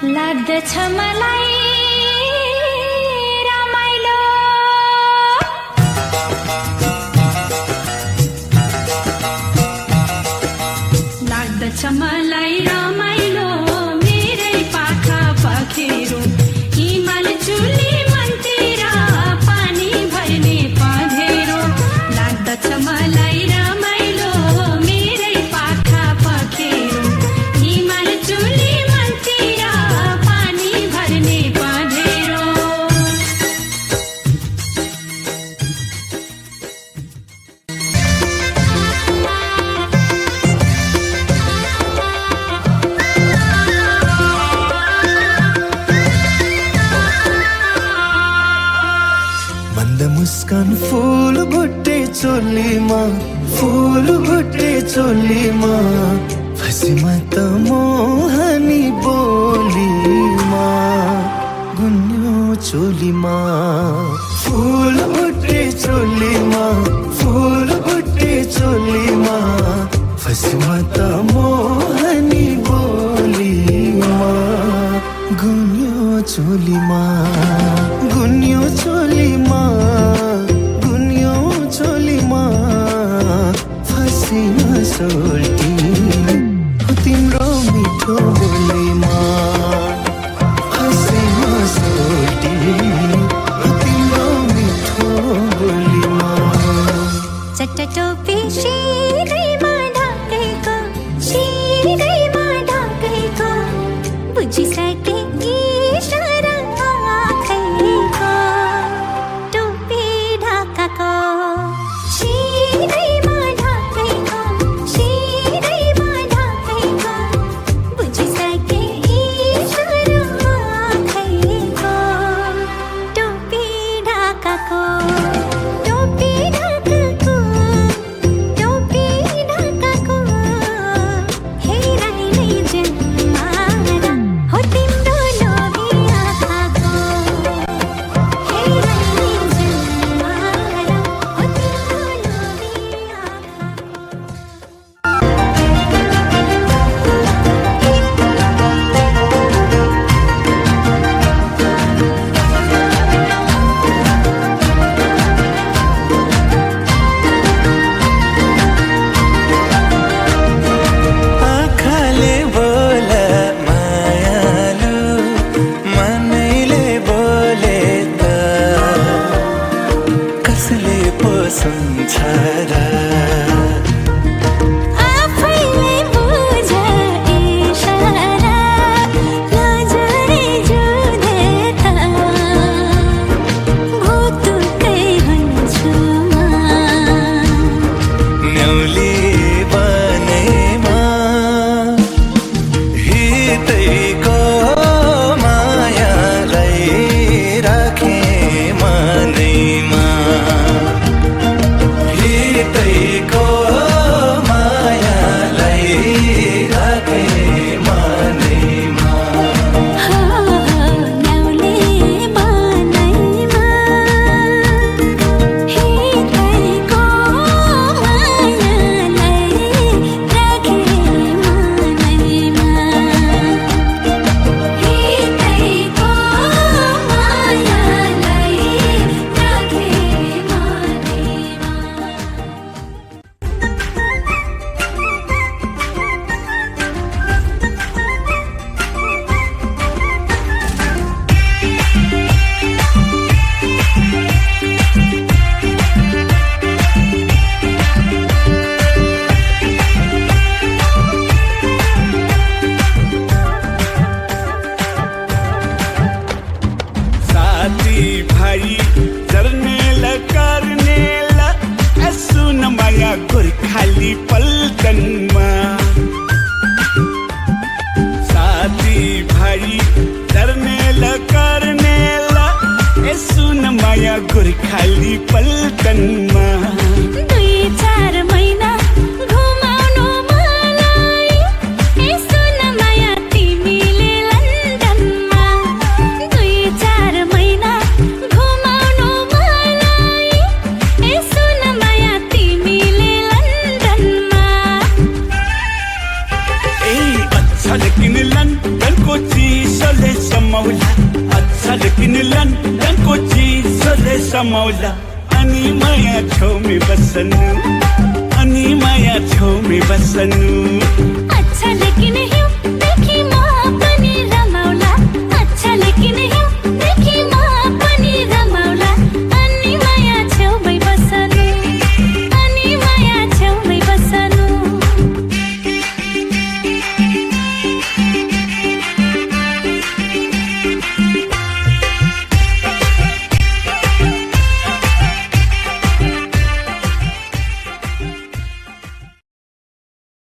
लाग्दछ मलाई रमाइलो लाग्दछ मलाई रमाइलो मेरै पाखा पखेरो हिमाल चुली मनतिर पानी भर्ने पँधेरो लाग्दछ मलाई रमाइलो मेरै पाखा पखेरो हिमाल चुली मनतिर पानी भर्ने पँधेरो मुस्कान फूल भुट्टे चोलीमा फूल भुट्टे चोलीमा फसीमा त मोहनी बोलीमा गुन्यो चोलीमा फूल भुट्टे चोलीमा फूल भुट्टे चोलीमा फसीमा त मोहनी बोलीमा गुन्यो चोलीमा गुन्यो चोलीमा गुन्यो चोलीमा फसीमा सोल्टी तिम्रो मिठो बोलीमा फसीमा सोल्टी तिम्रो मिठो बोलीमा चट्टा टोपी शिरैमा ढाकेको शिरैमा ढाकेको बुझिसके इशारा आँखैको टोपी ढाकाको शिरैमा ढाकेको शिरैमा ढाकेको बुझिसके इशारा आँखैको टोपी ढाकाको टोपी ढाकाको टोपी ढाकाको हेराइनै जन्मारा हो तिम्रो लोभी आँखाको हेराइनै जन्मारा हो तिम्रो लोभी आँखाको आँखाले बोल मायालु मनैले बोले त कसले पो सुन्छ र आफैले बुझ इशारा नजरे जुधे त भुतुकै हुन्छु म न्याउली बनेमा हितैको मायालाई राखे मनैमा हितैको मायालाई राखे मनैमा न्याउले बनैमा हितैको मायालाई राखे मनैमा हितैको मायालाई राखे मनैमा साथी भाइ जर्नेल कर्नेल सुन माया गोर्खाली पल्टनमा साथी भाइ जर्नेल कर्नेल सुन माया गोर्खाली पल्टनमा 2-4 महिना घुमाउनु मलाई सुन माया तिमीले लन्डनमा 2-4 महिना घुमाउनु मलाई सुन माया तिमीले लन्डनमा ए अच्छा लेकिन लन्डनको चिसो रमाउला अनि माया छेउमै बस्नु अनि माया छेउमै बस्नु अच्छा लेकिन